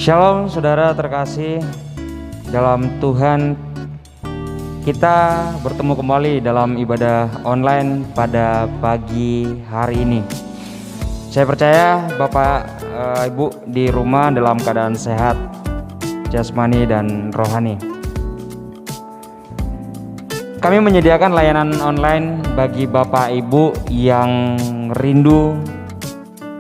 Shalom saudara terkasih dalam Tuhan. Kita bertemu kembali dalam ibadah online pada pagi hari ini. Saya percaya Bapak Ibu di rumah dalam keadaan sehat jasmani dan rohani. Kami menyediakan layanan online bagi Bapak Ibu yang rindu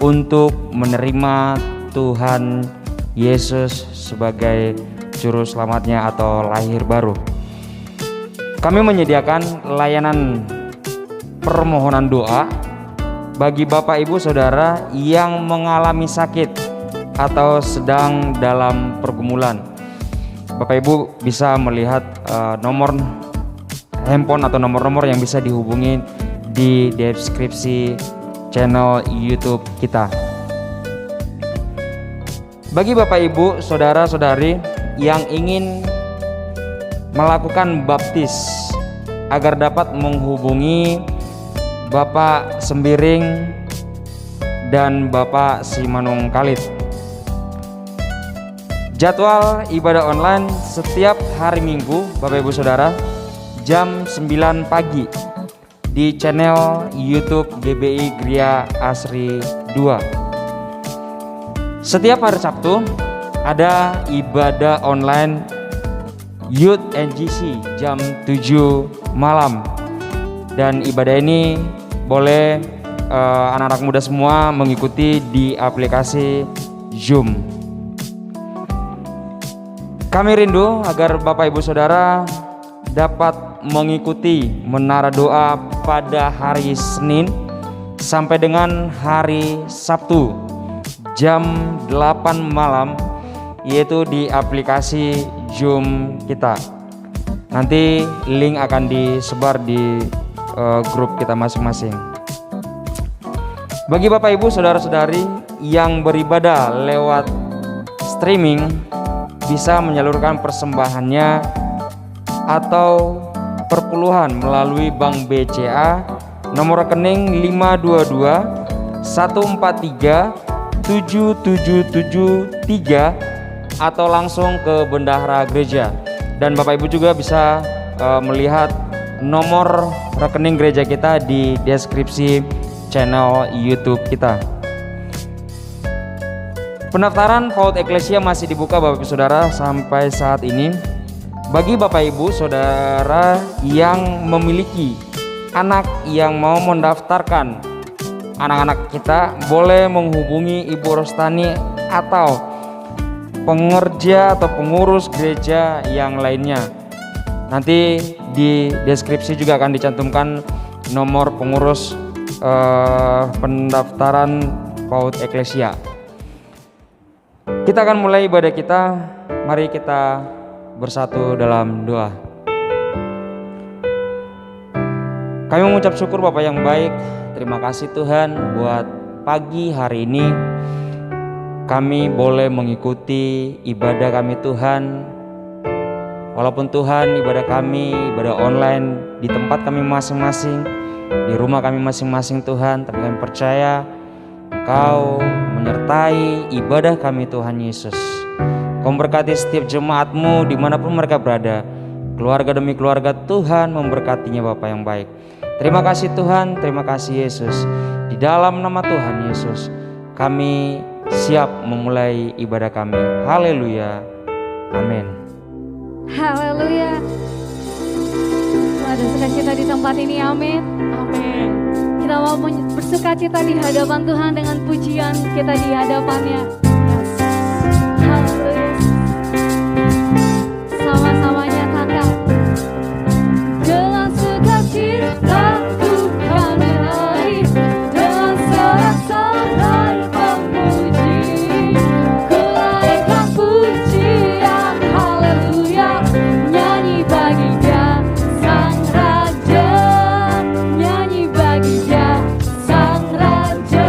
untuk menerima Tuhan Yesus sebagai juru selamatnya atau lahir baru. Kami menyediakan layanan permohonan doa bagi Bapak Ibu Saudara yang mengalami sakit atau sedang dalam pergumulan. Bapak Ibu bisa melihat nomor handphone atau nomor-nomor yang bisa dihubungi di deskripsi channel YouTube kita. Bagi Bapak Ibu, Saudara-saudari yang ingin melakukan baptis agar dapat menghubungi Bapak Sembiring dan Bapak Simanung Kalit. Jadwal ibadah online setiap hari Minggu, Bapak Ibu Saudara, jam 9 pagi di channel YouTube GBI Gria Asri 2. Setiap hari Sabtu ada ibadah online Youth NGC jam 7 malam. Dan ibadah ini boleh anak-anak muda semua mengikuti di aplikasi Zoom. Kami rindu agar Bapak Ibu Saudara dapat mengikuti menara doa pada hari Senin sampai dengan hari Sabtu jam 8 malam, yaitu di aplikasi Zoom kita. Nanti link akan disebar di grup kita masing-masing. Bagi Bapak Ibu Saudara-saudari yang beribadah lewat streaming, bisa menyalurkan persembahannya atau perpuluhan melalui Bank BCA nomor rekening 522 143 7773 atau langsung ke bendahara gereja. Dan Bapak Ibu juga bisa melihat nomor rekening gereja kita di deskripsi channel YouTube kita. Pendaftaran PAUD Eklesia masih dibuka Bapak Ibu Saudara sampai saat ini. Bagi Bapak Ibu Saudara yang memiliki anak yang mau mendaftarkan anak-anak kita, boleh menghubungi Ibu Rostani atau pengerja atau pengurus gereja yang lainnya. Nanti di deskripsi juga akan dicantumkan nomor pengurus pendaftaran PAUD Eklesia. Kita akan mulai ibadah kita. Mari kita bersatu dalam doa. Kami mengucap syukur Bapak yang baik. Terima kasih Tuhan buat pagi hari ini kami boleh mengikuti ibadah kami Tuhan. Walaupun Tuhan ibadah kami, ibadah online di tempat kami masing-masing, di rumah kami masing-masing Tuhan, tapi kami percaya Engkau menyertai ibadah kami Tuhan Yesus. Kau memberkati setiap jemaat-Mu dimanapun mereka berada. Keluarga demi keluarga Tuhan memberkatinya Bapak yang baik. Terima kasih Tuhan, terima kasih Yesus. Di dalam nama Tuhan Yesus kami siap memulai ibadah kami. Haleluya, amin. Haleluya. Ada sukacita di tempat ini, amin. Amin. Kita mau bersukacita di hadapan Tuhan dengan pujian kita di hadapannya. Yes. Haleluya. Sama-samanya tangkap. Dengan sukacita ku kan menari, dengan sorak-sorai pemuji, ku naikkan pujian haleluya, nyanyi bagi Dia Sang Raja, nyanyi bagi Dia Sang Raja.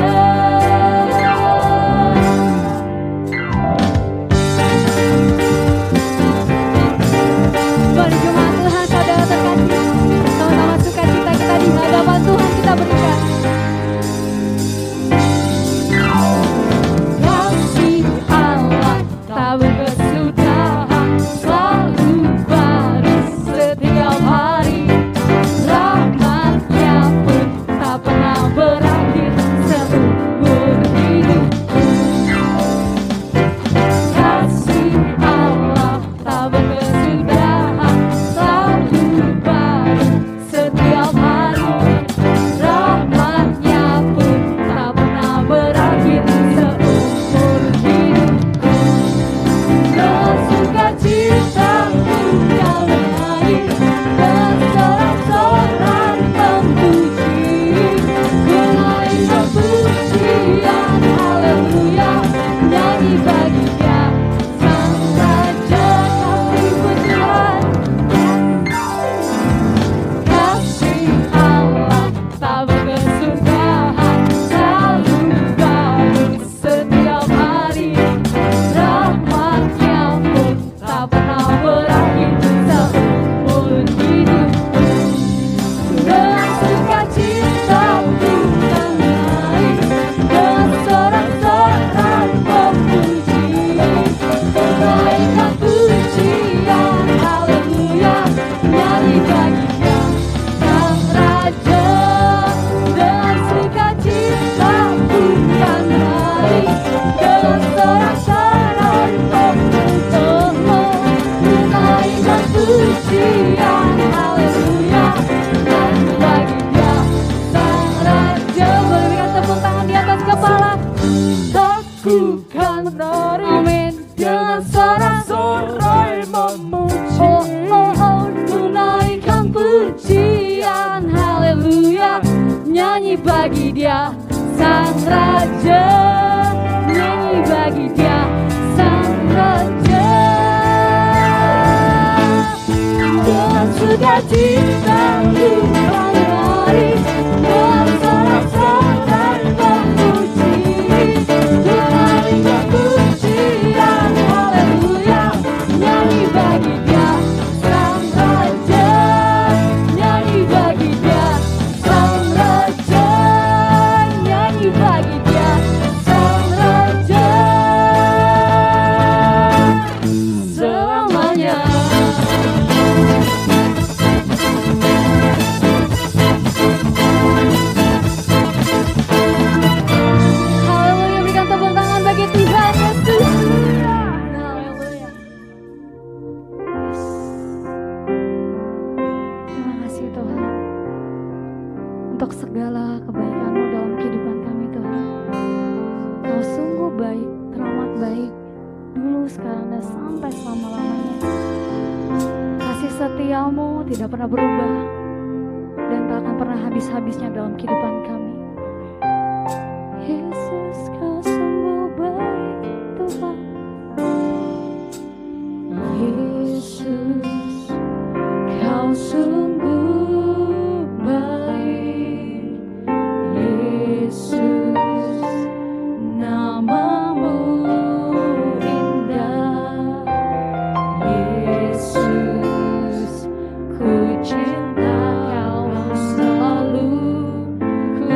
ku kan amin dengan sorak-sorai memuji. Tunaikan pujian, haleluya, nyanyi bagi Dia Sang Raja, nyanyi bagi Dia Sang Raja. Dengan sukacita ku bayari, dengan sorak-sorai memuji. Tunaikan pujian, haleluya, nyanyi bagi Dia Sang Raja, nyanyi bagi Dia Sang Raja, nyanyi bagi Dia Sang Raja selamanya. Haleluya, berikan tepuk tangan bagi Tuhan Yesus. Haleluya. Terima kasih Tuhan untuk segala kebaikan-Mu dalam kehidupan kami Tuhan. Kau sungguh baik, teramat baik, dulu, sekarang, dan sampai selama-lamanya. Kasih setia-Mu tidak pernah berubah dan tak akan pernah habis-habisnya dalam kehidupan kami. Yesus, Kau sungguh baik Tuhan. Yesus, Kau sungguh baik. Yesus, nama-Mu indah. Yesus, ku cinta Kau selalu, ku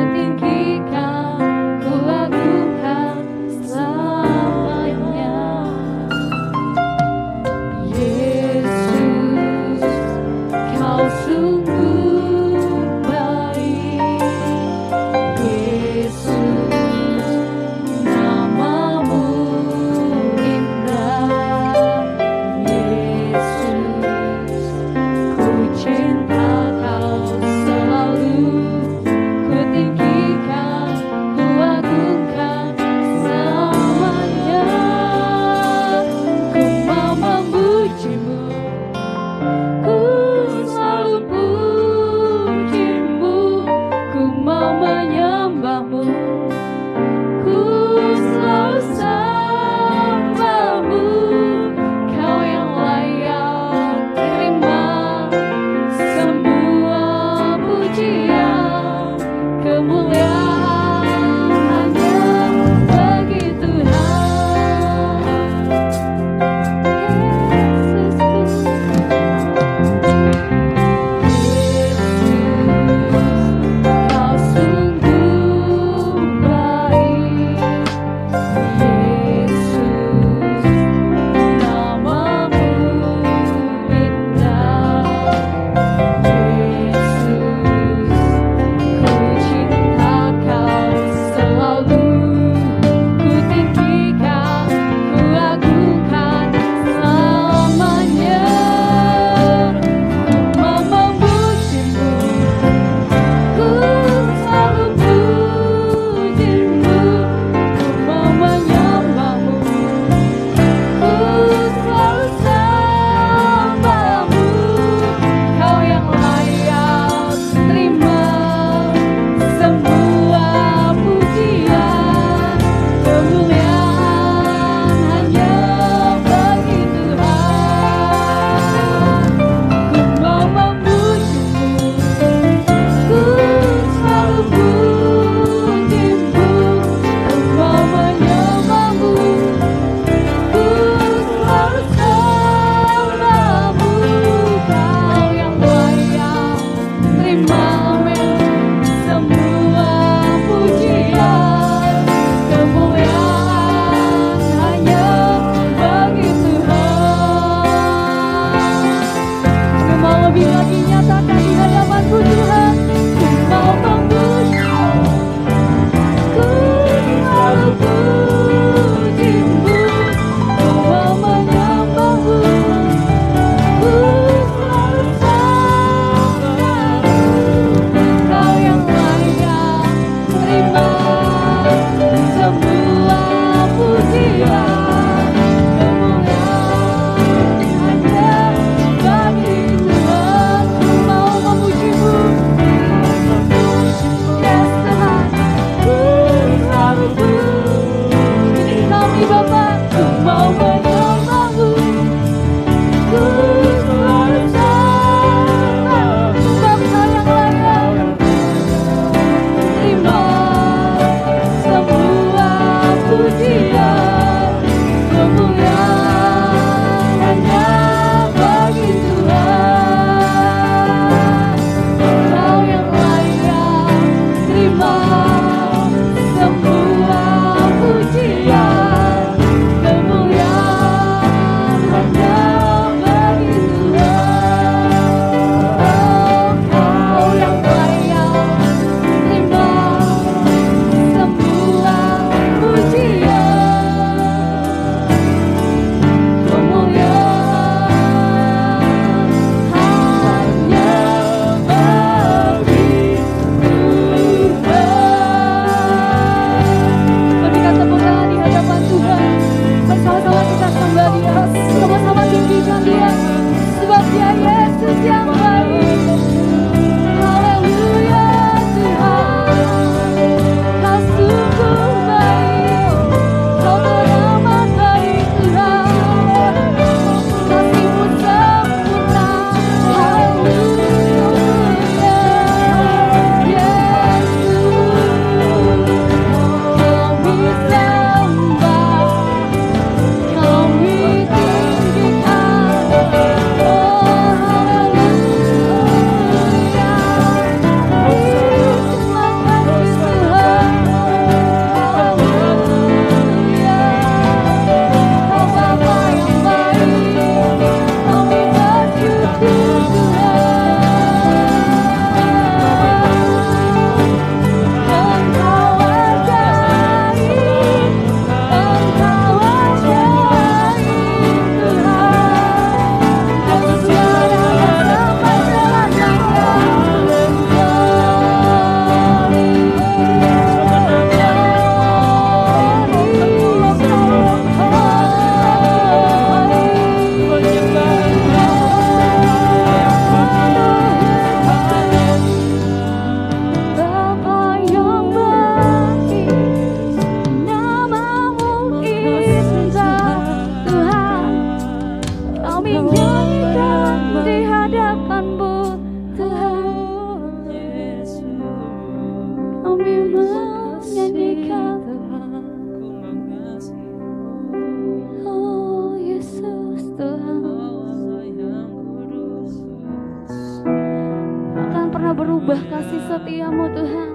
kemuliaan-Mu Tuhan.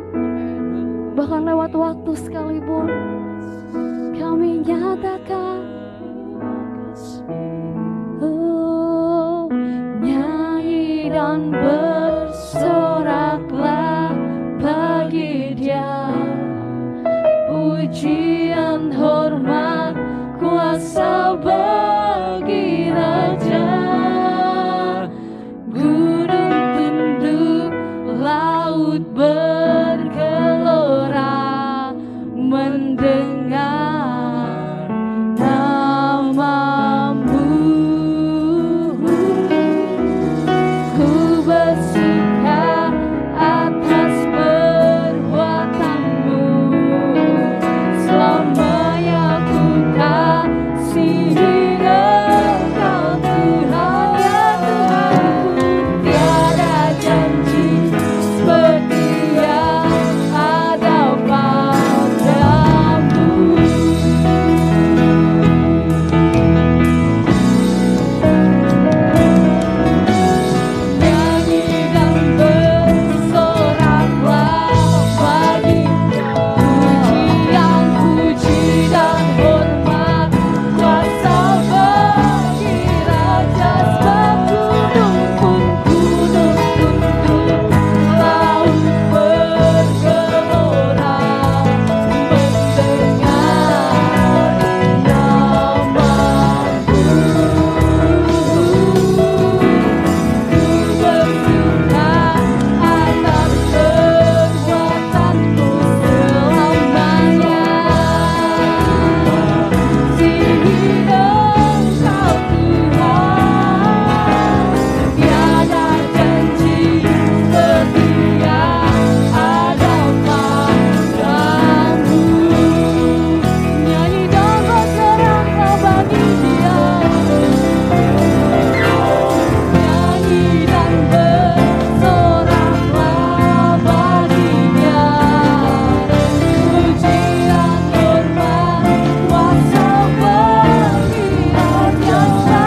Bahkan lewat waktu sekalipun kami nyatakan, oh, nyanyi dan bersoraklah bagi Dia, pujian, hormat, kuasa bagi Raja. Gunung tunduk, laut bergelora mendengar nama-Mu. Ku bersuka atas perbuatan-Mu, selamanya ku kasihi Engkau Tuhan, ya Tuhanku. Tiada janji seperti yang ada padamu. Nyanyi dan bersoraklah bagi pujian, puji dan hormat, kuasa bagi Raja. Sebab gunung pun tunduk, laut bergelora mendengar nama-Mu. Bersuka atas perbuatan-Mu selamanya. Kasihi Engkau Tuhan, tiada janji seperti yang ada padamu. Nyanyi dan bersoraklah bagi Dia, nyanyi dan bersoraklah bagi Dia, pujian, hormat, kuasa bagi Raja. Gunung pun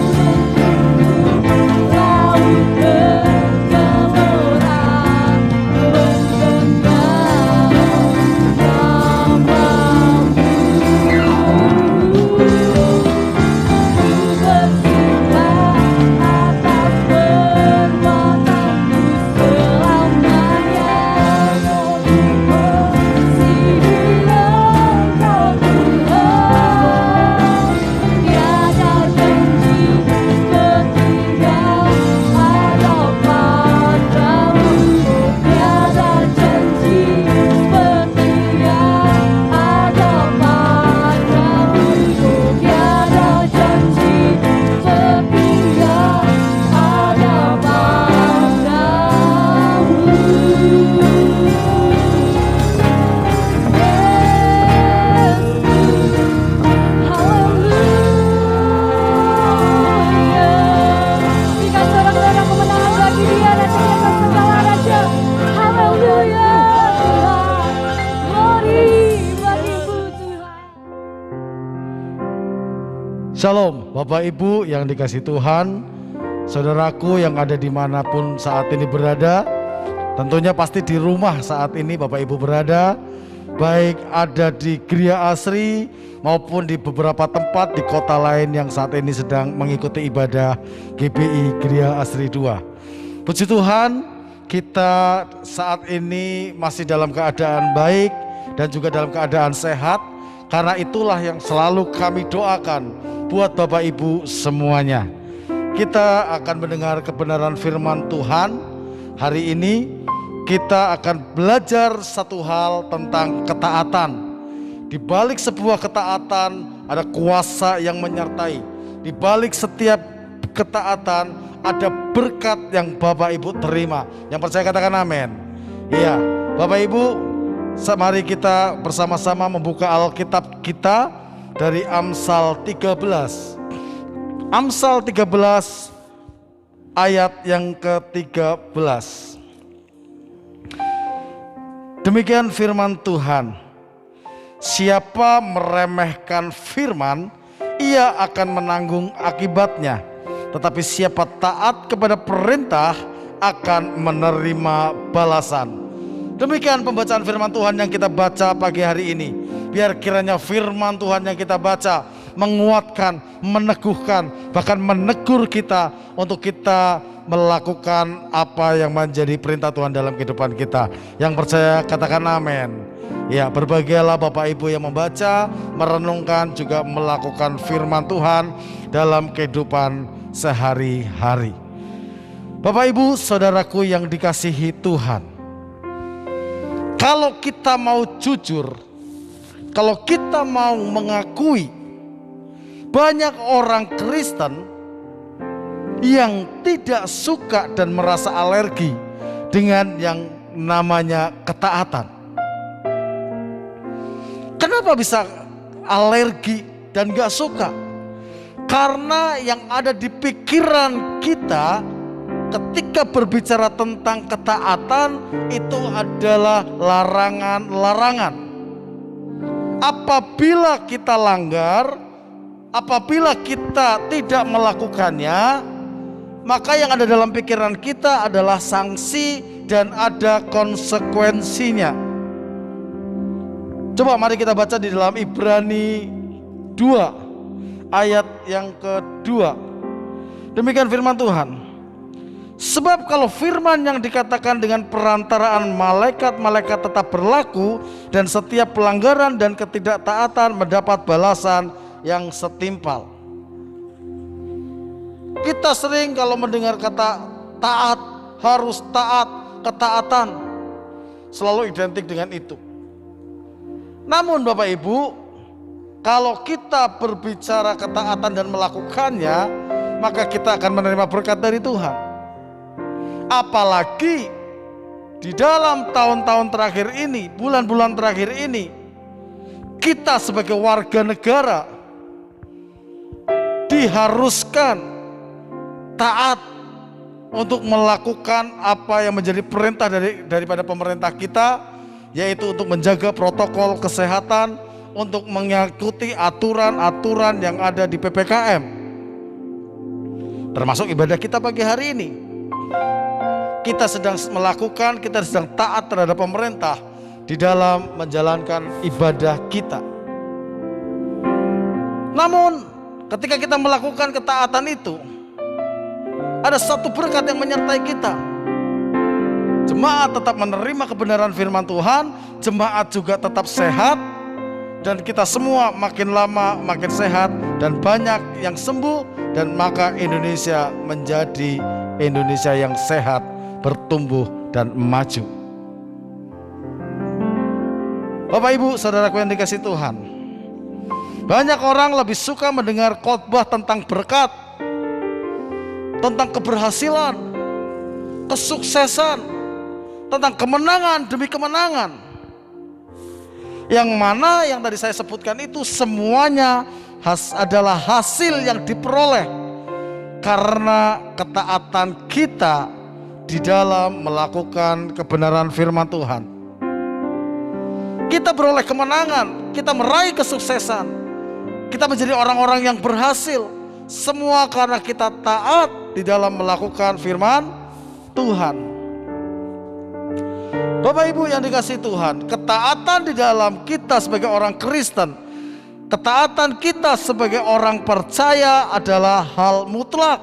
tunduk, laut bergelora mendengar nama-Mu. Bersuka atas perbuatan-Mu selamanya. Kasihi Engkau Tuhan, tiada janji seperti yang ada padamu. Tiada janji seperti yang ada padamu. Tiada janji seperti yang ada padamu. Berikan sorak-sorak kemenangan bagi Dia dan di atas segala raja. Haleluya Tuhan, glory bagi-Mu Tuhan. Shalom Bapak Ibu yang dikasihi Tuhan, saudaraku yang ada dimanapun saat ini berada. Tentunya pasti di rumah saat ini Bapak Ibu berada, baik ada di Gria Asri maupun di beberapa tempat di kota lain yang saat ini sedang mengikuti ibadah GBI Gria Asri 2. Puji Tuhan, kita saat ini masih dalam keadaan baik dan juga dalam keadaan sehat. Karena itulah yang selalu kami doakan buat Bapak Ibu semuanya. Kita akan mendengar kebenaran firman Tuhan. Hari ini kita akan belajar satu hal tentang ketaatan. Di balik sebuah ketaatan ada kuasa yang menyertai. Di balik setiap ketaatan ada berkat yang Bapak Ibu terima. Yang percaya katakan amin. Iya, Bapak Ibu, mari kita bersama-sama membuka Alkitab kita dari Amsal 13. Amsal 13 ayat yang ke-13. Demikian firman Tuhan. Siapa meremehkan firman, ia akan menanggung akibatnya. Tetapi siapa taat kepada perintah akan menerima balasan. Demikian pembacaan firman Tuhan yang kita baca pagi hari ini. Biar kiranya firman Tuhan yang kita baca menguatkan, meneguhkan, bahkan menegur kita untuk kita melakukan apa yang menjadi perintah Tuhan dalam kehidupan kita. Yang percaya katakan amin. Ya, berbahagialah Bapak Ibu yang membaca, merenungkan, juga melakukan firman Tuhan dalam kehidupan sehari-hari. Bapak Ibu, saudaraku yang dikasihi Tuhan, kalau kita mau jujur, kalau kita mau mengakui, banyak orang Kristen yang tidak suka dan merasa alergi dengan yang namanya ketaatan. Kenapa bisa alergi dan gak suka? Karena yang ada di pikiran kita ketika berbicara tentang ketaatan itu adalah larangan-larangan. Apabila kita langgar, apabila kita tidak melakukannya, maka yang ada dalam pikiran kita adalah sanksi dan ada konsekuensinya. Coba mari kita baca di dalam Ibrani 2 ayat yang kedua. Demikian firman Tuhan. Sebab kalau firman yang dikatakan dengan perantaraan malaikat-malaikat tetap berlaku, dan setiap pelanggaran dan ketidaktaatan mendapat balasan yang setimpal. Kita sering kalau mendengar kata taat, harus taat, ketaatan, selalu identik dengan itu. Namun Bapak Ibu, kalau kita berbicara ketaatan dan melakukannya, maka kita akan menerima berkat dari Tuhan. Apalagi di dalam tahun-tahun terakhir ini, bulan-bulan terakhir ini, kita sebagai warga negara diharuskan taat untuk melakukan apa yang menjadi perintah daripada pemerintah kita, yaitu untuk menjaga protokol kesehatan, untuk mengikuti aturan-aturan yang ada di PPKM, termasuk ibadah kita pagi hari ini. Kita sedang melakukan, kita sedang taat terhadap pemerintah di dalam menjalankan ibadah kita. Namun ketika kita melakukan ketaatan itu, ada satu berkat yang menyertai kita. Jemaat tetap menerima kebenaran firman Tuhan, jemaat juga tetap sehat, dan kita semua makin lama makin sehat, dan banyak yang sembuh, dan maka Indonesia menjadi Indonesia yang sehat, bertumbuh dan maju. Bapak Ibu, saudaraku yang dikasihi Tuhan, banyak orang lebih suka mendengar khotbah tentang berkat, tentang keberhasilan, kesuksesan, tentang kemenangan demi kemenangan. Yang mana yang tadi saya sebutkan itu semuanya adalah hasil yang diperoleh karena ketaatan kita di dalam melakukan kebenaran firman Tuhan. Kita beroleh kemenangan, kita meraih kesuksesan, kita menjadi orang-orang yang berhasil, semua karena kita taat di dalam melakukan firman Tuhan. Bapak Ibu yang dikasihi Tuhan, ketaatan di dalam kita sebagai orang Kristen, ketaatan kita sebagai orang percaya adalah hal mutlak.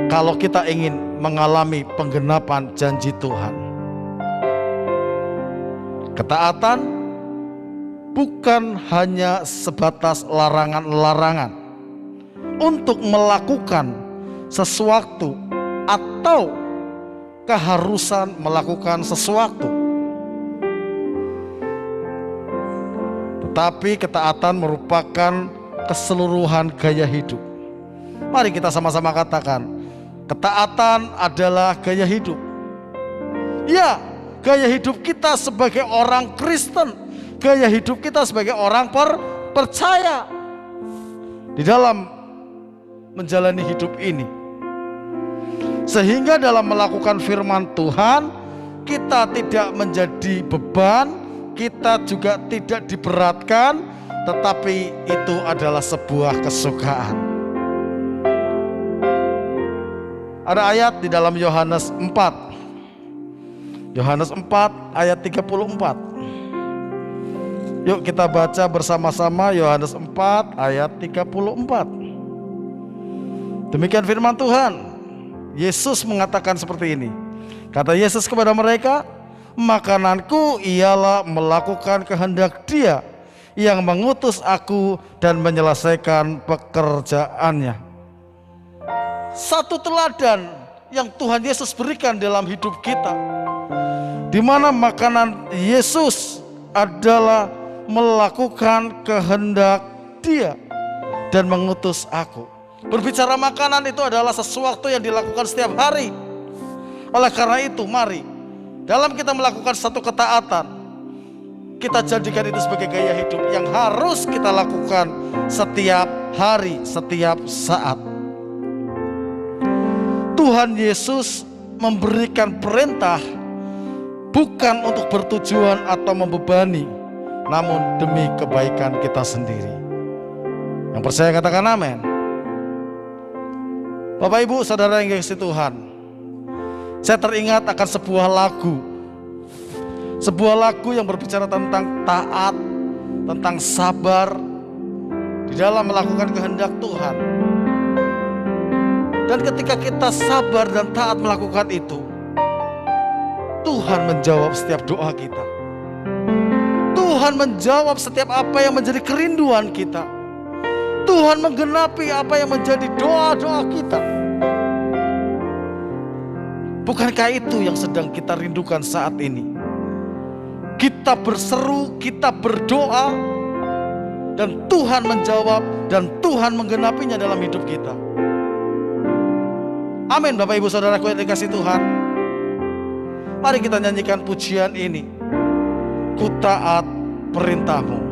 Kalau kita ingin mengalami penggenapan janji Tuhan, ketaatan bukan hanya sebatas larangan-larangan untuk melakukan sesuatu atau keharusan melakukan sesuatu, tetapi ketaatan merupakan keseluruhan gaya hidup. Mari kita sama-sama katakan, ketaatan adalah gaya hidup. Ya, gaya hidup kita sebagai orang Kristen, gaya hidup kita sebagai orang percaya di dalam menjalani hidup ini. Sehingga dalam melakukan firman Tuhan, kita tidak menjadi beban, kita juga tidak diberatkan, tetapi itu adalah sebuah kesukaan. Ada ayat di dalam Yohanes 4. Yohanes 4 ayat 34. Yuk kita baca bersama-sama Yohanes 4 ayat 34. Demikian firman Tuhan. Yesus mengatakan seperti ini. Kata Yesus kepada mereka, makananku ialah melakukan kehendak Dia yang mengutus aku dan menyelesaikan pekerjaannya. Satu teladan yang Tuhan Yesus berikan dalam hidup kita, di mana makanan Yesus adalah melakukan kehendak Dia dan mengutus aku. Berbicara makanan itu adalah sesuatu yang dilakukan setiap hari. Oleh karena itu, mari dalam kita melakukan satu ketaatan, kita jadikan itu sebagai gaya hidup yang harus kita lakukan setiap hari, setiap saat. Tuhan Yesus memberikan perintah bukan untuk bertujuan atau membebani, namun demi kebaikan kita sendiri. Yang percaya katakan amin. Bapak Ibu Saudara yang dikasihi Tuhan, saya teringat akan sebuah lagu. Sebuah lagu yang berbicara tentang taat, tentang sabar di dalam melakukan kehendak Tuhan. Dan ketika kita sabar dan taat melakukan itu, Tuhan menjawab setiap doa kita. Tuhan menjawab setiap apa yang menjadi kerinduan kita. Tuhan menggenapi apa yang menjadi doa-doa kita. Bukankah itu yang sedang kita rindukan saat ini? Kita berseru, kita berdoa, dan Tuhan menjawab, dan Tuhan menggenapinya dalam hidup kita. Amin Bapak Ibu Saudaraku yang dikasihi Tuhan. Mari kita nyanyikan pujian ini. Ku taat perintahmu.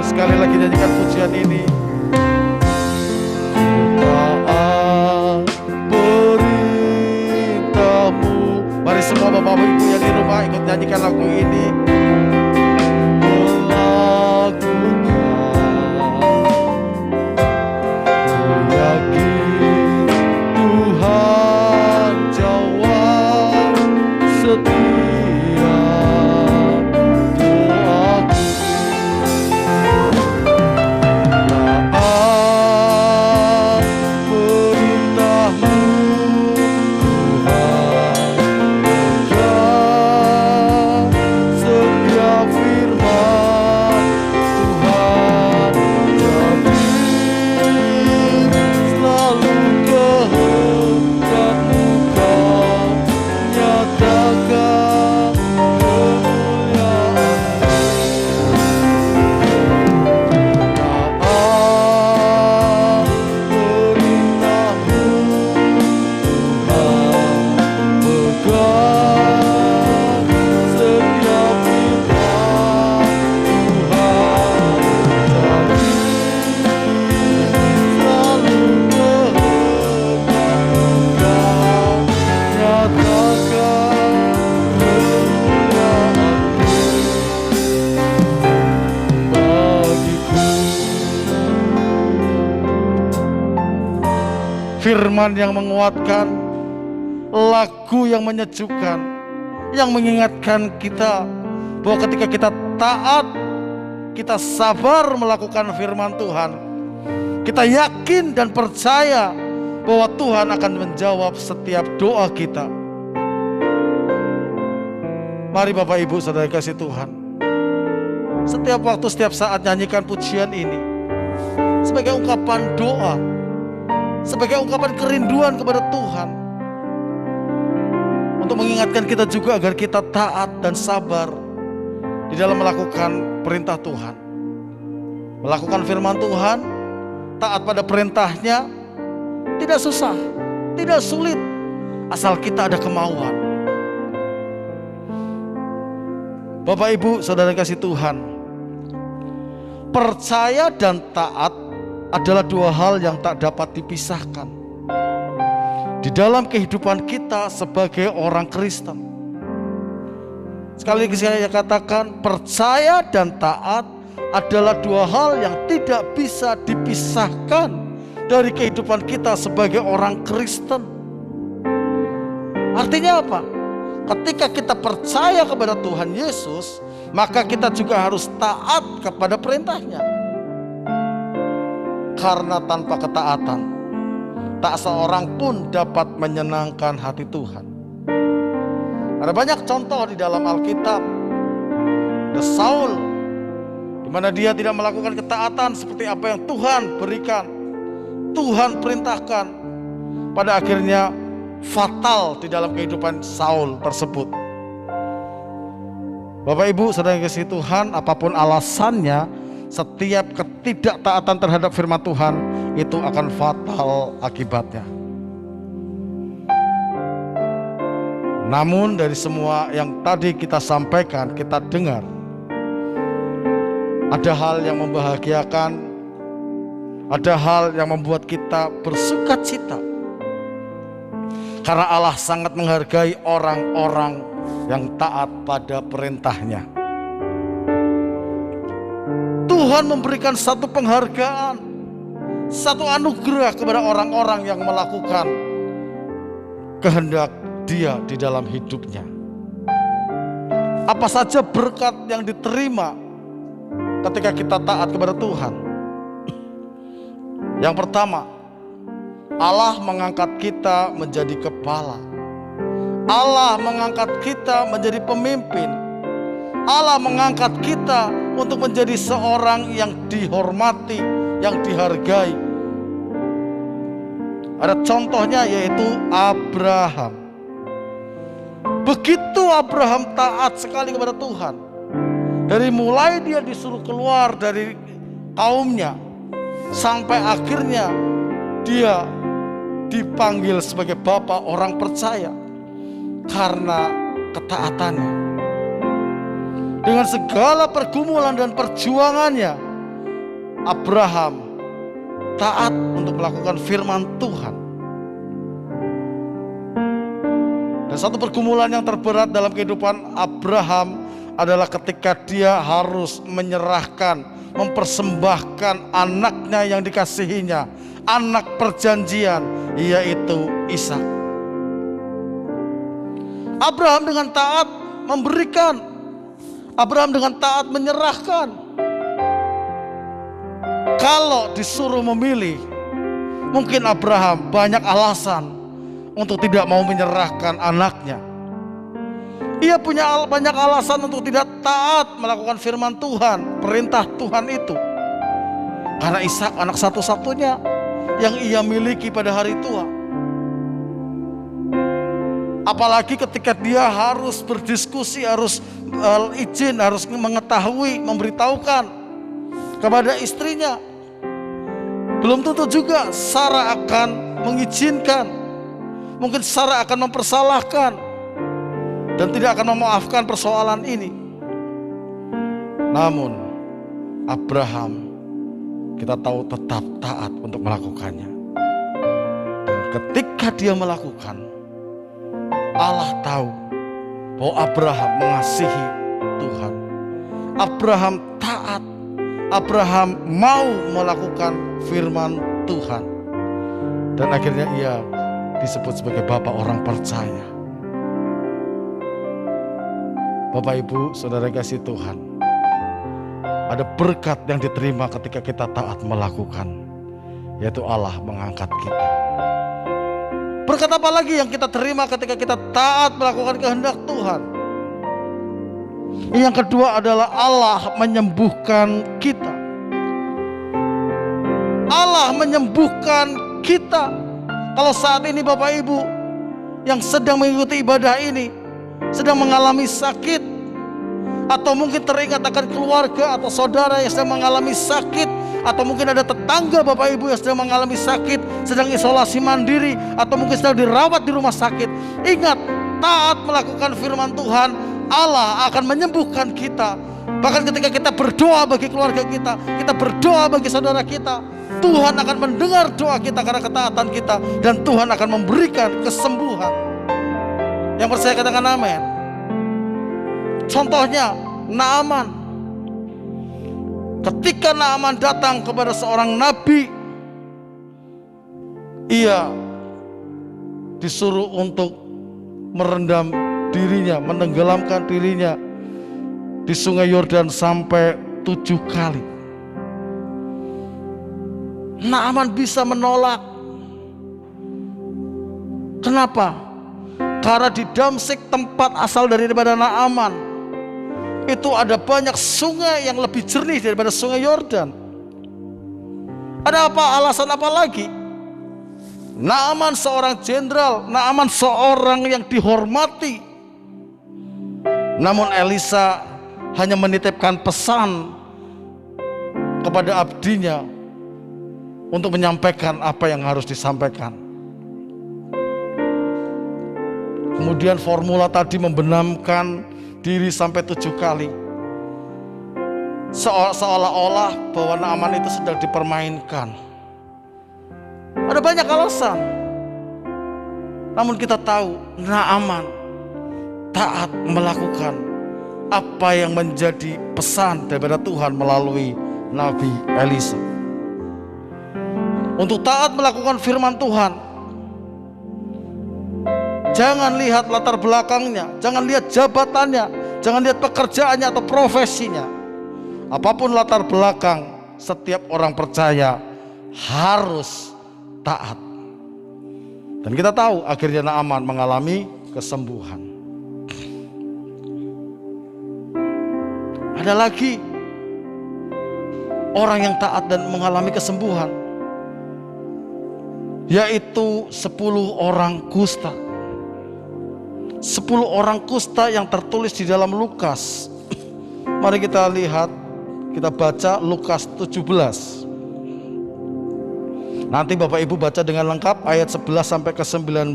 Sekali lagi nyanyikan pujian ini. Taat perintahmu. Mari semua Bapak Ibu yang di rumah ikut nyanyikan lagu ini. Firman yang menguatkan, lagu yang menyejukkan, yang mengingatkan kita bahwa ketika kita taat, kita sabar melakukan firman Tuhan, kita yakin dan percaya bahwa Tuhan akan menjawab setiap doa kita. Mari Bapak Ibu Saudara kasih Tuhan, setiap waktu, setiap saat nyanyikan pujian ini sebagai ungkapan doa, sebagai ungkapan kerinduan kepada Tuhan, untuk mengingatkan kita juga agar kita taat dan sabar di dalam melakukan perintah Tuhan. Melakukan firman Tuhan, taat pada perintahnya, tidak susah, tidak sulit, asal kita ada kemauan. Bapak Ibu saudara kasih Tuhan, percaya dan taat adalah dua hal yang tak dapat dipisahkan di dalam kehidupan kita sebagai orang Kristen. Sekali lagi saya katakan, percaya dan taat adalah dua hal yang tidak bisa dipisahkan dari kehidupan kita sebagai orang Kristen. Artinya apa? Ketika kita percaya kepada Tuhan Yesus, maka kita juga harus taat kepada perintahnya. Karena tanpa ketaatan, tak seorang pun dapat menyenangkan hati Tuhan. Ada banyak contoh di dalam Alkitab. Ada Saul, di mana dia tidak melakukan ketaatan seperti apa yang Tuhan berikan, Tuhan perintahkan. Pada akhirnya fatal di dalam kehidupan Saul tersebut. Bapak Ibu saudara yang kasih Tuhan, apapun alasannya, setiap ketidaktaatan terhadap firman Tuhan itu akan fatal akibatnya. Namun dari semua yang tadi kita sampaikan, kita dengar, ada hal yang membahagiakan, ada hal yang membuat kita bersukacita. Karena Allah sangat menghargai orang-orang yang taat pada perintahnya. Tuhan memberikan satu penghargaan, satu anugerah kepada orang-orang yang melakukan kehendak Dia di dalam hidupnya. Apa saja berkat yang diterima ketika kita taat kepada Tuhan? Yang pertama, Allah mengangkat kita menjadi kepala. Allah mengangkat kita menjadi pemimpin. Allah mengangkat kita untuk menjadi seorang yang dihormati, yang dihargai. Ada contohnya, yaitu Abraham. Begitu Abraham taat sekali kepada Tuhan, dari mulai dia disuruh keluar dari kaumnya, sampai akhirnya dia dipanggil sebagai bapa orang percaya karena ketaatannya. Dengan segala pergumulan dan perjuangannya, Abraham taat untuk melakukan firman Tuhan. Dan satu pergumulan yang terberat dalam kehidupan Abraham adalah ketika dia harus menyerahkan, mempersembahkan anaknya yang dikasihinya, anak perjanjian, yaitu Ishak. Abraham dengan taat memberikan, Abraham dengan taat menyerahkan. Kalau disuruh memilih, mungkin Abraham banyak alasan untuk tidak mau menyerahkan anaknya. Ia punya banyak alasan untuk tidak taat melakukan firman Tuhan, perintah Tuhan itu. Karena Ishak anak satu-satunya yang ia miliki pada hari tua. Apalagi ketika dia harus berdiskusi, harus izin, harus mengetahui, memberitahukan kepada istrinya. Belum tentu juga Sarah akan mengizinkan. Mungkin Sarah akan mempersalahkan dan tidak akan memaafkan persoalan ini. Namun Abraham, kita tahu, tetap taat untuk melakukannya. Dan ketika dia melakukan, Allah tahu bahwa Abraham mengasihi Tuhan. Abraham taat, Abraham mau melakukan firman Tuhan. Dan akhirnya ia disebut sebagai bapa orang percaya. Bapak Ibu saudara kasih Tuhan, ada berkat yang diterima ketika kita taat melakukan, yaitu Allah mengangkat kita. Berkat apa lagi yang kita terima ketika kita taat melakukan kehendak Tuhan? Yang kedua adalah Allah menyembuhkan kita. Allah menyembuhkan kita. Kalau saat ini Bapak Ibu yang sedang mengikuti ibadah ini sedang mengalami sakit, atau mungkin teringat akan keluarga atau saudara yang sedang mengalami sakit, atau mungkin ada tetangga Bapak Ibu yang sedang mengalami sakit, sedang isolasi mandiri, atau mungkin sedang dirawat di rumah sakit. Ingat, taat melakukan firman Tuhan, Allah akan menyembuhkan kita. Bahkan ketika kita berdoa bagi keluarga kita, kita berdoa bagi saudara kita, Tuhan akan mendengar doa kita karena ketaatan kita, dan Tuhan akan memberikan kesembuhan. Yang percaya katakan amin. Contohnya Naaman. Ketika Naaman datang kepada seorang nabi, ia disuruh untuk merendam dirinya, menenggelamkan dirinya di sungai Yordan sampai 7 kali. Naaman bisa menolak. Kenapa? Karena di Damsyik, tempat asal daripada Naaman, itu ada banyak sungai yang lebih jernih daripada sungai Yordan. Ada apa? Alasan apa lagi? Naaman seorang jenderal, Naaman seorang yang dihormati. Namun Elisa hanya menitipkan pesan kepada abdinya untuk menyampaikan apa yang harus disampaikan. Kemudian formula tadi membenamkan diri sampai 7 kali, seolah-olah bahwa Naaman itu sedang dipermainkan. Ada banyak alasan, namun kita tahu Naaman taat melakukan apa yang menjadi pesan daripada Tuhan melalui Nabi Elisa. Untuk taat melakukan firman Tuhan, jangan lihat latar belakangnya, jangan lihat jabatannya, jangan lihat pekerjaannya atau profesinya. Apapun latar belakang, setiap orang percaya harus taat. Dan kita tahu akhirnya Naaman mengalami kesembuhan. Ada lagi orang yang taat dan mengalami kesembuhan, yaitu 10 orang kusta. 10 orang kusta yang tertulis di dalam Lukas. Mari kita lihat, kita baca Lukas 17. Nanti Bapak Ibu baca dengan lengkap ayat 11 sampai ke 19.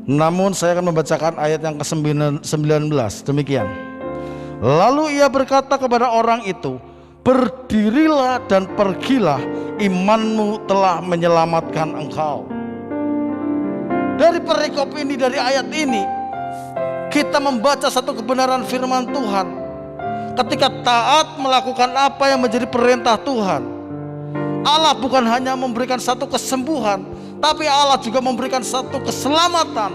Namun saya akan membacakan ayat yang ke-19. Demikian. Lalu ia berkata kepada orang itu, berdirilah dan pergilah, imanmu telah menyelamatkan engkau. Dari perikop ini, dari ayat ini, kita membaca satu kebenaran firman Tuhan. Ketika taat melakukan apa yang menjadi perintah Tuhan, Allah bukan hanya memberikan satu kesembuhan, tapi Allah juga memberikan satu keselamatan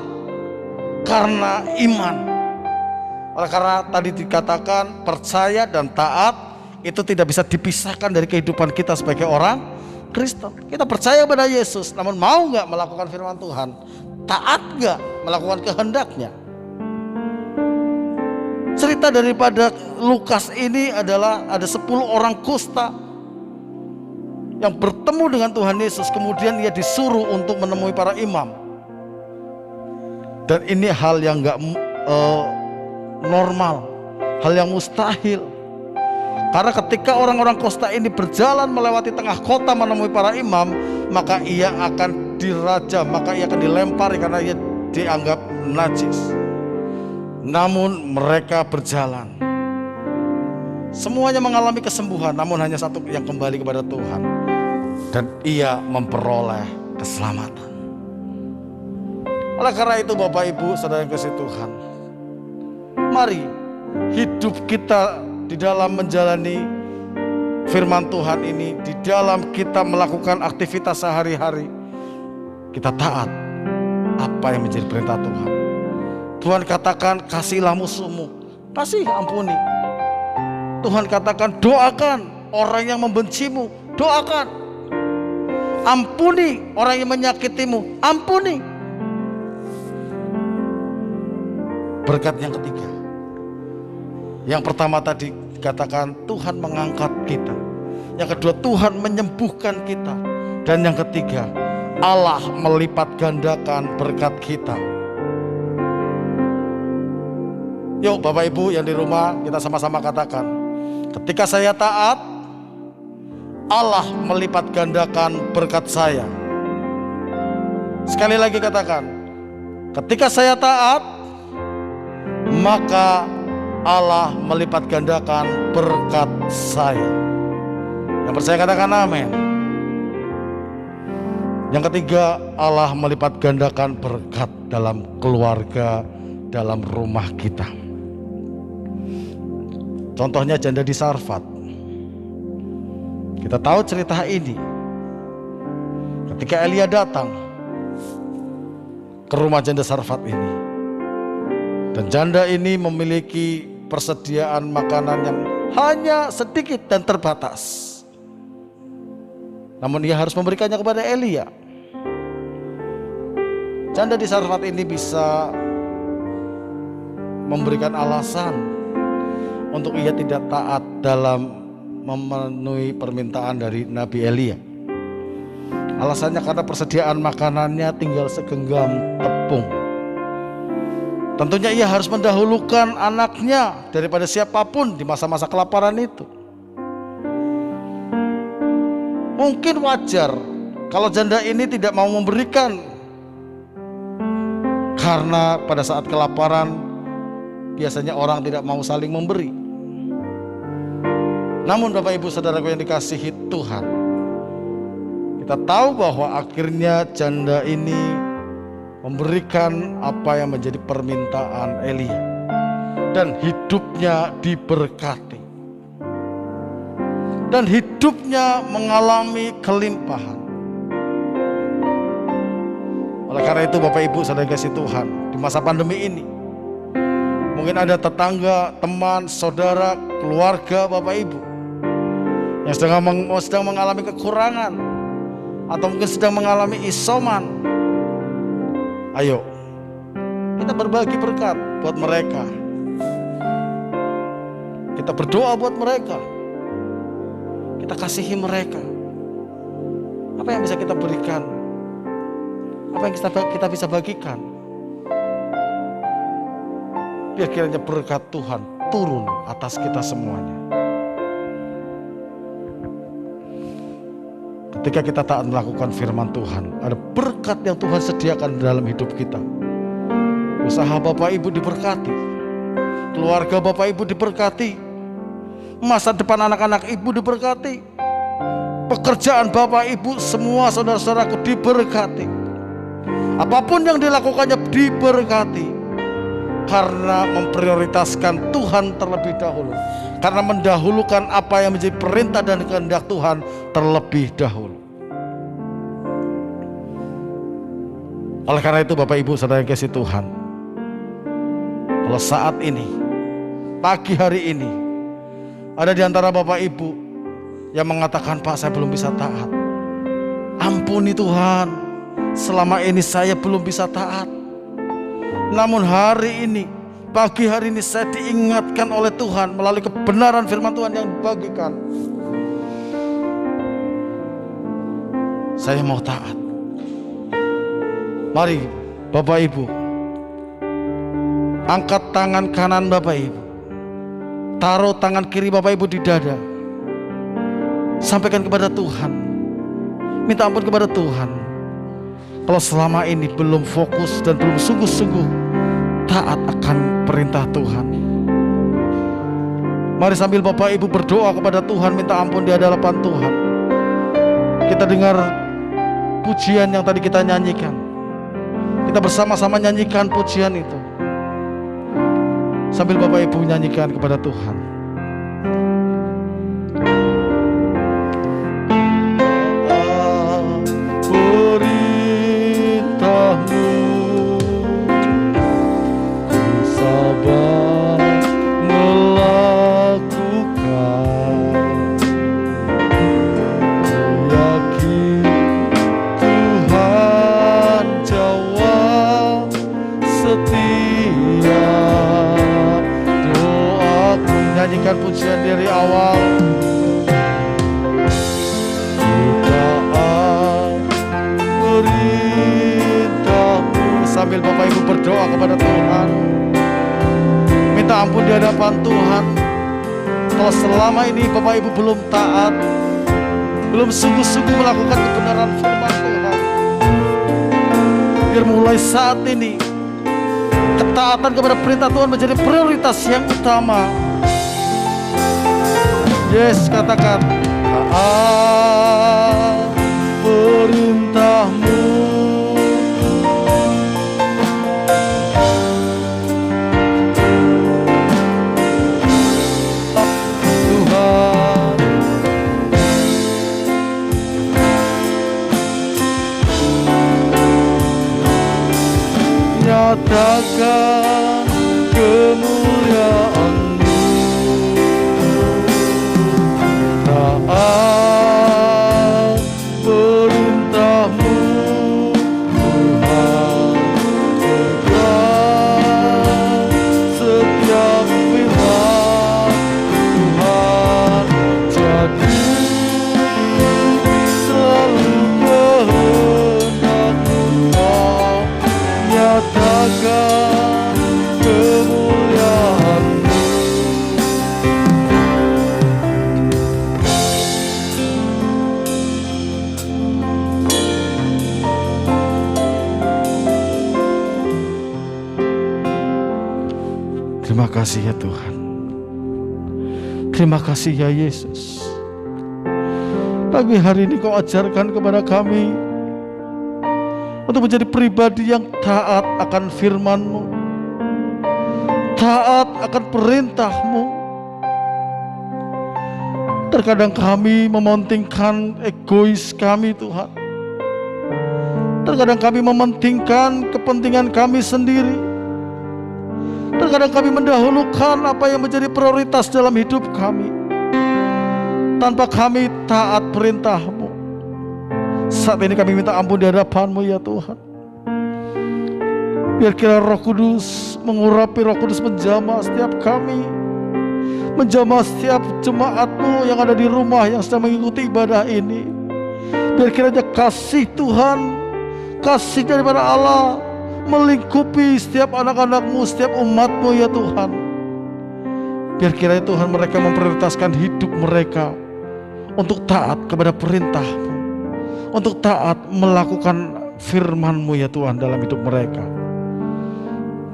karena iman. Oleh karena tadi dikatakan percaya dan taat itu tidak bisa dipisahkan dari kehidupan kita sebagai orang Kristen. Kita percaya pada Yesus, namun mau gak melakukan firman Tuhan? Taat gak melakukan kehendaknya? Cerita daripada Lukas ini adalah ada 10 orang kusta yang bertemu dengan Tuhan Yesus. Kemudian ia disuruh untuk menemui para imam. Dan ini hal yang gak normal, hal yang mustahil. Karena ketika orang-orang kusta ini berjalan melewati tengah kota menemui para imam, maka ia akan dirajam, maka ia akan dilempari karena ia dianggap najis. Namun mereka berjalan, semuanya mengalami kesembuhan, namun hanya satu yang kembali kepada Tuhan, dan ia memperoleh keselamatan. Oleh karena itu Bapak Ibu saudara yang kasih Tuhan, mari hidup kita di dalam menjalani firman Tuhan ini, di dalam kita melakukan aktivitas sehari-hari, kita taat apa yang menjadi perintah Tuhan. Tuhan katakan kasihilah musuhmu, kasih ampuni. Tuhan katakan doakan orang yang membencimu, doakan. Ampuni orang yang menyakitimu, ampuni. Berkat yang ketiga, yang pertama tadi dikatakan Tuhan mengangkat kita, yang kedua Tuhan menyembuhkan kita, dan yang ketiga Allah melipat gandakan berkat kita. Yuk Bapak Ibu yang di rumah, kita sama-sama katakan, ketika saya taat, Allah melipat gandakan berkat saya. Sekali lagi katakan, ketika saya taat, maka Allah melipat gandakan berkat saya. Yang percaya katakan amin. Yang ketiga, Allah melipat gandakan berkat dalam keluarga, dalam rumah kita. Contohnya janda di Sarfat. Kita tahu cerita ini. Ketika Elia datang ke rumah janda Sarfat ini, dan janda ini memiliki persediaan makanan yang hanya sedikit dan terbatas. Namun dia harus memberikannya kepada Elia. Janda di Sarfat ini bisa memberikan alasan untuk ia tidak taat dalam memenuhi permintaan dari Nabi Elia. Alasannya karena persediaan makanannya tinggal segenggam tepung. Tentunya ia harus mendahulukan anaknya daripada siapapun di masa-masa kelaparan itu. Mungkin wajar kalau janda ini tidak mau memberikan, karena pada saat kelaparan biasanya orang tidak mau saling memberi. Namun Bapak Ibu Saudaraku yang dikasihi Tuhan, kita tahu bahwa akhirnya janda ini memberikan apa yang menjadi permintaan Elia, dan hidupnya diberkati, dan hidupnya mengalami kelimpahan. Oleh karena itu Bapak Ibu Saudara kasih Tuhan, di masa pandemi ini mungkin ada tetangga, teman, saudara, keluarga Bapak Ibu yang sedang mengalami kekurangan atau mungkin sedang mengalami isoman. Ayo kita berbagi berkat buat mereka, kita berdoa buat mereka, kita kasihi mereka. Apa yang bisa kita berikan, apa yang kita bisa bagikan, biar kiranya berkat Tuhan turun atas kita semuanya. Ketika kita taat melakukan firman Tuhan, ada berkat yang Tuhan sediakan dalam hidup kita. Usaha Bapak Ibu diberkati, keluarga Bapak Ibu diberkati, masa depan anak-anak Ibu diberkati, pekerjaan Bapak Ibu semua saudara-saudaraku diberkati. Apapun yang dilakukannya diberkati, karena memprioritaskan Tuhan terlebih dahulu, karena mendahulukan apa yang menjadi perintah dan kehendak Tuhan terlebih dahulu. Oleh karena itu Bapak Ibu Saudara yang kasih Tuhan, kalau saat ini, pagi hari ini, ada di antara Bapak Ibu yang mengatakan, Pak, saya belum bisa taat. Ampuni Tuhan, selama ini saya belum bisa taat. Namun hari ini, pagi hari ini saya diingatkan oleh Tuhan melalui kebenaran firman Tuhan yang dibagikan. Saya mau taat. Mari Bapak Ibu, angkat tangan kanan Bapak Ibu, taruh tangan kiri Bapak Ibu di dada, sampaikan kepada Tuhan, minta ampun kepada Tuhan. Kalau selama ini belum fokus dan belum sungguh-sungguh taat akan perintah Tuhan, mari sambil Bapak Ibu berdoa kepada Tuhan, minta ampun di hadapan Tuhan. Kita dengar pujian yang tadi kita nyanyikan. Kita bersama-sama nyanyikan pujian itu, sambil Bapak Ibu nyanyikan kepada Tuhan. Nyanyikan pujian dari awal. Taat perintahmu, sambil Bapak Ibu berdoa kepada Tuhan, minta minta ampun di hadapan Tuhan. Kalau selama ini Bapak Ibu belum taat, belum sungguh-sungguh melakukan kebenaran firman Tuhan, biar mulai saat ini ketaatan kepada perintah Tuhan menjadi prioritas yang utama. Yes, katakan taat perintah-Mu. Nyatakan kemuliaan-Mu, taat perintah-Mu, Tuhan, pegang setiap firman Tuhan, jadi selalu kehendak-Mu, nyatakan kemuliaan-Mu. Terima kasih ya Tuhan. Terima kasih ya Yesus. Pagi hari ini Kau ajarkan kepada kami untuk menjadi pribadi yang taat akan firman-Mu, taat akan perintah-Mu. Terkadang kami mementingkan egois kami Tuhan. Terkadang kami mementingkan kepentingan kami sendiri. Terkadang kami mendahulukan apa yang menjadi prioritas dalam hidup kami, tanpa kami taat perintah-Mu. Saat ini kami minta ampun di hadapan-Mu ya Tuhan. Biar kiranya Roh Kudus mengurapi, Roh Kudus menjamah setiap kami, menjamah setiap jemaat-Mu yang ada di rumah yang sedang mengikuti ibadah ini. Biar kiranya kasih Tuhan, kasih daripada Allah melingkupi setiap anak-anak-Mu, setiap umat-Mu ya Tuhan. Biar kiranya Tuhan mereka memprioritaskan hidup mereka untuk taat kepada perintah-Mu, untuk taat melakukan firman-Mu ya Tuhan dalam hidup mereka.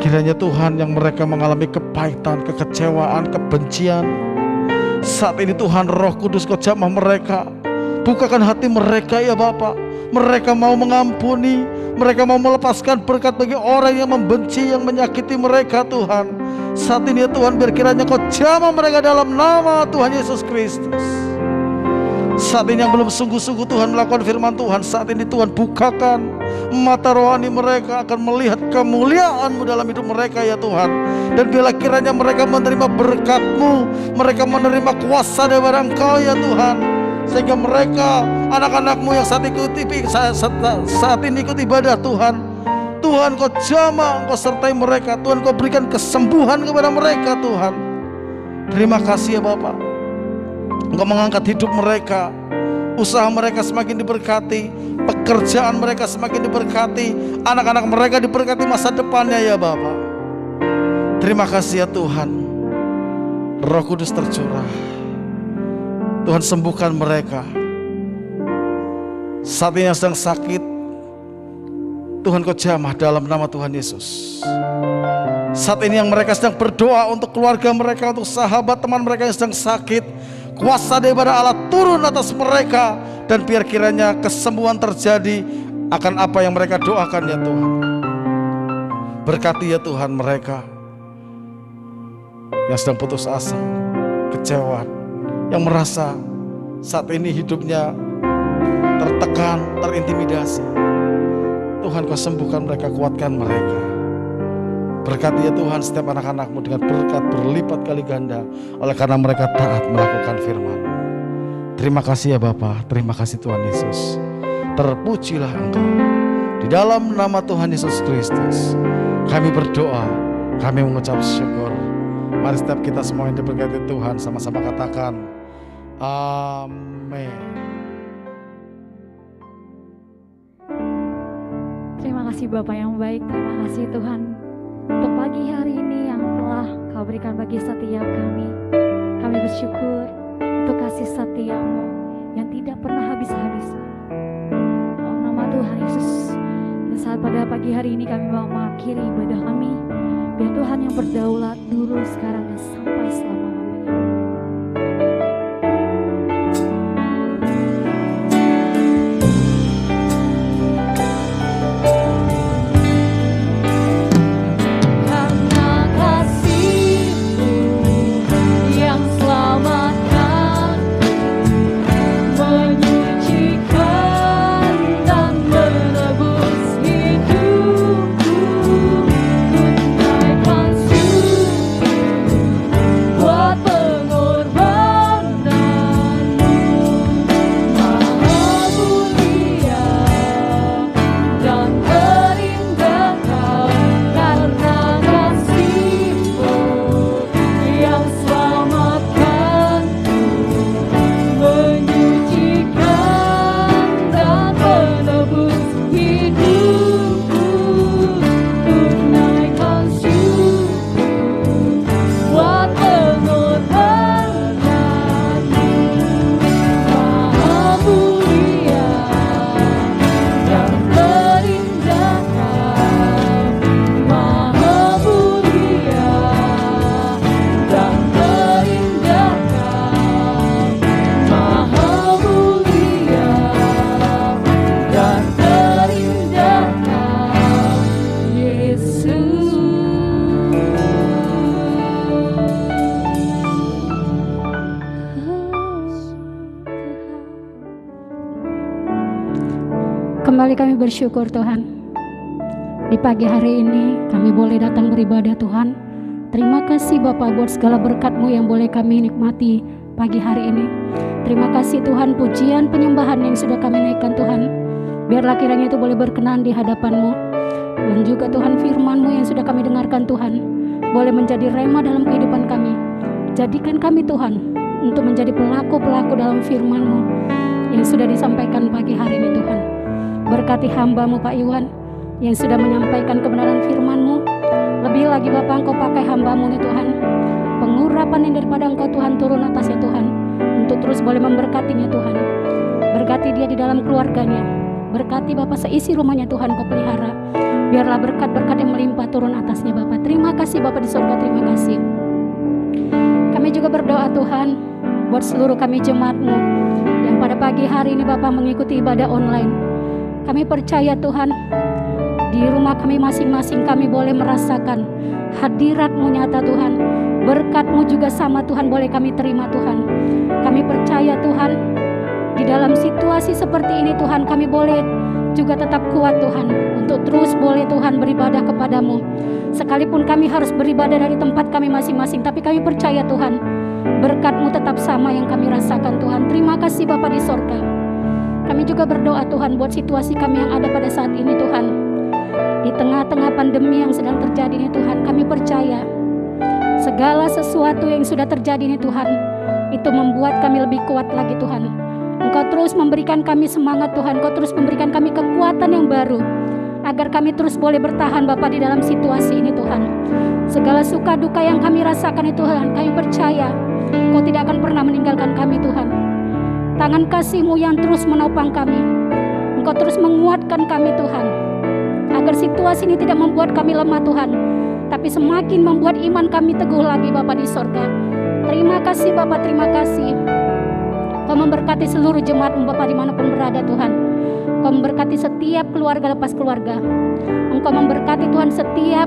Kiranya Tuhan yang mereka mengalami kepahitan, kekecewaan, kebencian, saat ini Tuhan Roh Kudus Kau jamah mereka, bukakan hati mereka ya Bapa. Mereka mau mengampuni, mereka mau melepaskan berkat bagi orang yang membenci, yang menyakiti mereka Tuhan. Saat ini ya Tuhan, biar kiranya Kau jamah mereka dalam nama Tuhan Yesus Kristus. Saat ini yang belum sungguh-sungguh Tuhan melakukan firman Tuhan, saat ini Tuhan bukakan mata rohani mereka akan melihat kemuliaan-Mu dalam hidup mereka ya Tuhan. Dan bila kiranya mereka menerima berkat-Mu, mereka menerima kuasa daripada Engkau ya Tuhan, sehingga mereka anak-anak-Mu yang saat ini ikut ibadah Tuhan, Tuhan Kau jamah, Kau sertai mereka Tuhan, Kau berikan kesembuhan kepada mereka Tuhan. Terima kasih ya Bapak, Engkau mengangkat hidup mereka, usaha mereka semakin diberkati, pekerjaan mereka semakin diberkati, anak-anak mereka diberkati masa depannya ya Bapak. Terima kasih ya Tuhan. Roh Kudus tercurah, Tuhan sembuhkan mereka. Saat ini yang sedang sakit, Tuhan Kau jamah dalam nama Tuhan Yesus. Saat ini yang mereka sedang berdoa untuk keluarga mereka, untuk sahabat teman mereka yang sedang sakit, kuasa daripada Allah turun atas mereka, dan biar kiranya kesembuhan terjadi akan apa yang mereka doakan ya Tuhan. Berkati ya Tuhan mereka yang sedang putus asa, kecewa, yang merasa saat ini hidupnya tertekan, terintimidasi. Tuhan Kau sembuhkan mereka, kuatkan mereka. Berkati ya Tuhan setiap anak-anak-Mu dengan berkat berlipat kali ganda, oleh karena mereka taat melakukan firman. Terima kasih ya Bapa, terima kasih Tuhan Yesus. Terpujilah Engkau. Di dalam nama Tuhan Yesus Kristus kami berdoa, kami mengucap syukur. Mari setiap kita semua yang diberkati Tuhan sama-sama katakan amin. Terima kasih Bapak yang baik, terima kasih Tuhan untuk pagi hari ini yang telah telah Kau berikan bagi setiap kami. Kami bersyukur untuk kasih setia-Mu yang tidak pernah habis-habis. Dalam nama Tuhan Yesus, dan saat pada pagi hari ini kami mau mengakhiri ibadah kami, biar Tuhan yang berdaulat dulu, sekarang, dan sampai selama-lamanya. Kembali kami bersyukur Tuhan. Di pagi hari ini kami boleh datang beribadah Tuhan. Terima kasih Bapak buat segala berkat-Mu yang boleh kami nikmati pagi hari ini. Terima kasih Tuhan, pujian penyembahan yang sudah kami naikkan Tuhan. Biarlah kiranya itu boleh berkenan di hadapan-Mu. Dan juga Tuhan firman-Mu yang sudah kami dengarkan Tuhan, boleh menjadi rema dalam kehidupan kami. Jadikan kami Tuhan untuk menjadi pelaku-pelaku dalam firman-Mu yang sudah disampaikan pagi hari ini Tuhan. Berkati hamba-Mu Pak Iwan yang sudah menyampaikan kebenaran firman-Mu. Lebih lagi Bapak, Engkau pakai hamba-Mu nih Tuhan. Pengurapan yang daripada Engkau Tuhan turun atasnya Tuhan, untuk terus boleh memberkatinya Tuhan. Berkati dia di dalam keluarganya. Berkati Bapak seisi rumahnya Tuhan Kau pelihara. Biarlah berkat-berkat yang melimpah turun atasnya Bapak. Terima kasih Bapak di surga, terima kasih. Kami juga berdoa Tuhan buat seluruh kami jemaat-Mu yang pada pagi hari ini Bapak mengikuti ibadah online. Kami percaya Tuhan, di rumah kami masing-masing kami boleh merasakan hadirat-Mu nyata Tuhan. Berkat-Mu juga sama Tuhan boleh kami terima Tuhan. Kami percaya Tuhan, di dalam situasi seperti ini Tuhan kami boleh juga tetap kuat Tuhan, untuk terus boleh Tuhan beribadah kepadamu. Sekalipun kami harus beribadah dari tempat kami masing-masing, tapi kami percaya Tuhan, berkat-Mu tetap sama yang kami rasakan Tuhan. Terima kasih Bapa di sorga. Kami juga berdoa Tuhan buat situasi kami yang ada pada saat ini Tuhan. Di tengah-tengah pandemi yang sedang terjadi ini Tuhan, kami percaya segala sesuatu yang sudah terjadi ini Tuhan, itu membuat kami lebih kuat lagi Tuhan. Engkau terus memberikan kami semangat Tuhan, Engkau terus memberikan kami kekuatan yang baru, agar kami terus boleh bertahan Bapa di dalam situasi ini Tuhan. Segala suka duka yang kami rasakan itu Tuhan, kami percaya Engkau tidak akan pernah meninggalkan kami Tuhan. Tangan kasih-Mu yang terus menopang kami, Engkau terus menguatkan kami Tuhan, agar situasi ini tidak membuat kami lemah Tuhan, tapi semakin membuat iman kami teguh lagi Bapa di sorga. Terima kasih Bapa, terima kasih. Kau memberkati seluruh jemaat-Mu Bapa dimanapun berada Tuhan. Kau memberkati setiap keluarga lepas keluarga. Engkau memberkati Tuhan setiap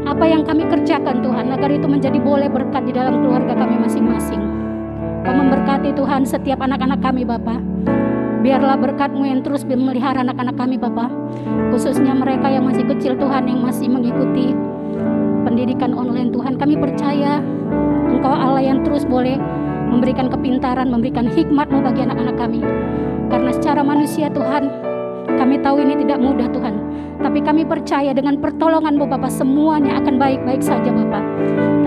apa yang kami kerjakan Tuhan, agar itu menjadi boleh berkat di dalam keluarga kami masing-masing. Kau memberkati Tuhan setiap anak-anak kami Bapa. Biarlah berkat-Mu yang terus memelihara anak-anak kami Bapa, khususnya mereka yang masih kecil Tuhan, yang masih mengikuti pendidikan online Tuhan. Kami percaya Engkau Allah yang terus boleh memberikan kepintaran, memberikan hikmat-Mu bagi anak-anak kami. Karena secara manusia Tuhan, kami tahu ini tidak mudah Tuhan, tapi kami percaya dengan pertolongan-Mu Bapa, semuanya akan baik-baik saja Bapa.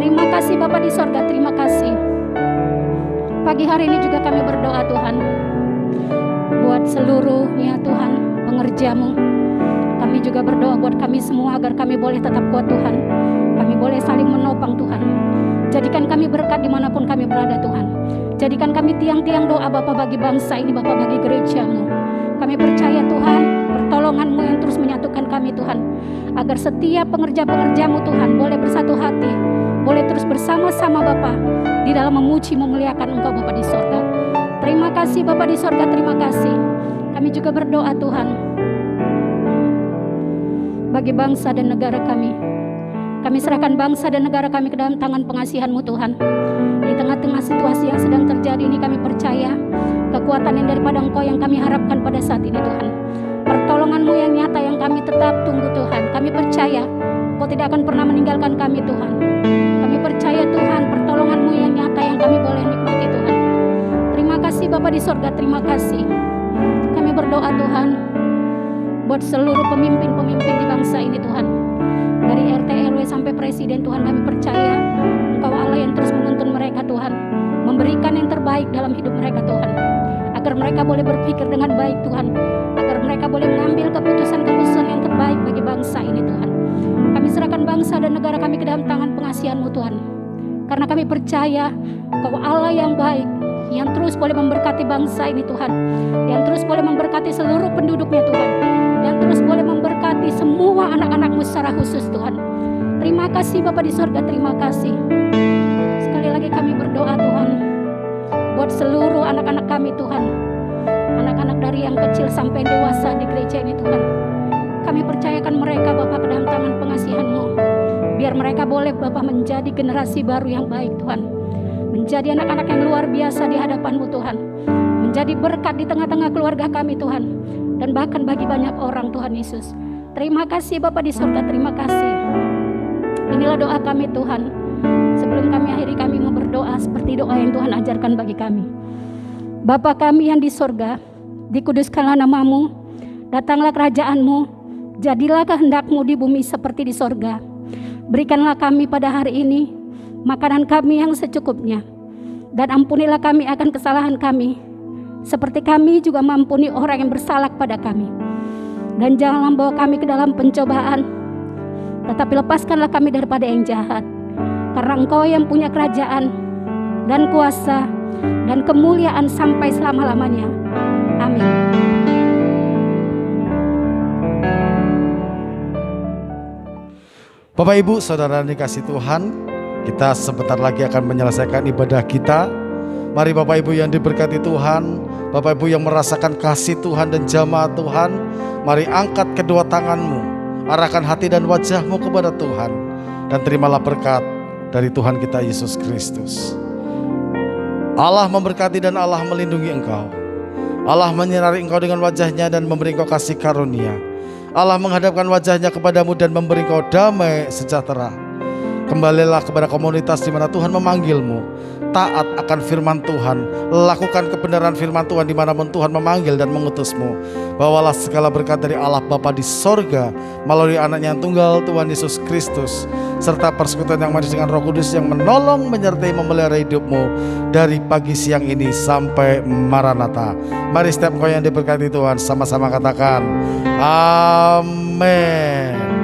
Terima kasih Bapa di sorga, terima kasih. Pagi hari ini juga kami berdoa Tuhan buat seluruh ya Tuhan pengerja-Mu. Kami kami juga berdoa buat kami semua agar kami boleh tetap kuat Tuhan. Kami boleh saling menopang Tuhan. Jadikan kami berkat dimanapun kami berada Tuhan. Jadikan kami tiang-tiang doa Bapa bagi bangsa ini, Bapa bagi gereja-Mu. Kami percaya Tuhan, pertolongan-Mu yang terus menyatukan kami Tuhan. Agar setiap pengerja-pengerja-Mu Tuhan boleh bersatu hati, boleh terus bersama-sama Bapa di dalam memuji memuliakan Engkau Bapa di sorga. Terima kasih Bapa di sorga, terima kasih. Kami juga berdoa Tuhan bagi bangsa dan negara kami. Kami serahkan bangsa dan negara kami ke dalam tangan pengasihan-Mu Tuhan. Di tengah-tengah situasi yang sedang terjadi ini kami percaya kekuatan yang daripada Engkau yang kami harapkan pada saat ini Tuhan. Pertolongan-Mu yang nyata yang kami tetap tunggu Tuhan. Kami percaya Engkau tidak akan pernah meninggalkan kami Tuhan. Kami percaya Tuhan pertolongan-Mu yang nyata yang kami boleh nikmati Tuhan. Terima kasih Bapa di sorga, terima kasih. Kami berdoa Tuhan buat seluruh pemimpin-pemimpin di bangsa ini Tuhan. Dari RT RW sampai presiden Tuhan, kami percaya Engkau Allah yang terus menuntun mereka Tuhan, memberikan yang terbaik dalam hidup mereka Tuhan, agar mereka boleh berpikir dengan baik Tuhan, agar mereka boleh mengambil keputusan-keputusan yang terbaik bagi bangsa ini Tuhan. Kami serahkan bangsa dan negara kami ke dalam tangan pengasihan-Mu Tuhan, karena kami percaya Engkau Allah yang baik, yang terus boleh memberkati bangsa ini Tuhan, yang terus boleh memberkati seluruh penduduknya Tuhan, yang terus boleh memberkati semua anak-anak-Mu secara khusus Tuhan. Terima kasih Bapa di sorga, terima kasih. Sekali lagi kami berdoa Tuhan buat seluruh anak-anak kami Tuhan, anak-anak dari yang kecil sampai dewasa di gereja ini Tuhan. Kami percayakan mereka Bapa ke dalam tangan pengasihan-Mu, biar mereka boleh Bapa menjadi generasi baru yang baik Tuhan, menjadi anak-anak yang luar biasa di hadapan-Mu Tuhan, menjadi berkat di tengah-tengah keluarga kami Tuhan, dan bahkan bagi banyak orang Tuhan Yesus. Terima kasih Bapa di surga, terima kasih. Inilah doa kami Tuhan. Sebelum kami akhiri, kami mau berdoa seperti doa yang Tuhan ajarkan bagi kami. Bapa kami yang di surga, dikuduskanlah nama-Mu, datanglah kerajaan-Mu, jadilah kehendak-Mu di bumi seperti di surga. Berikanlah kami pada hari ini makanan kami yang secukupnya, dan ampunilah kami akan kesalahan kami, seperti kami juga mengampuni orang yang bersalah kepada kami. Dan janganlah membawa kami ke dalam pencobaan, tetapi lepaskanlah kami daripada yang jahat. Karena Engkau yang punya kerajaan dan kuasa dan kemuliaan sampai selama-lamanya. Amin. Bapak Ibu Saudara dikasih Tuhan, kita sebentar lagi akan menyelesaikan ibadah kita. Mari Bapak Ibu yang diberkati Tuhan, Bapak Ibu yang merasakan kasih Tuhan dan jamaah Tuhan, mari angkat kedua tanganmu, arahkan hati dan wajahmu kepada Tuhan, dan terimalah berkat dari Tuhan kita Yesus Kristus. Allah memberkati dan Allah melindungi engkau. Allah menyinari engkau dengan wajahnya dan memberi engkau kasih karunia. Allah menghadapkan wajahnya kepadamu dan memberi engkau damai sejahtera. Kembalilah kepada komunitas di mana Tuhan memanggilmu. Taat akan firman Tuhan, lakukan kebenaran firman Tuhan dimanapun Tuhan memanggil dan mengutusmu. Bawalah segala berkat dari Allah Bapa di sorga melalui anaknya yang tunggal Tuhan Yesus Kristus, serta persekutuan yang manis dengan Roh Kudus yang menolong, menyertai, memelihara hidupmu dari pagi siang ini sampai Maranatha. Mari setiap engkau yang diberkati Tuhan sama-sama katakan amin.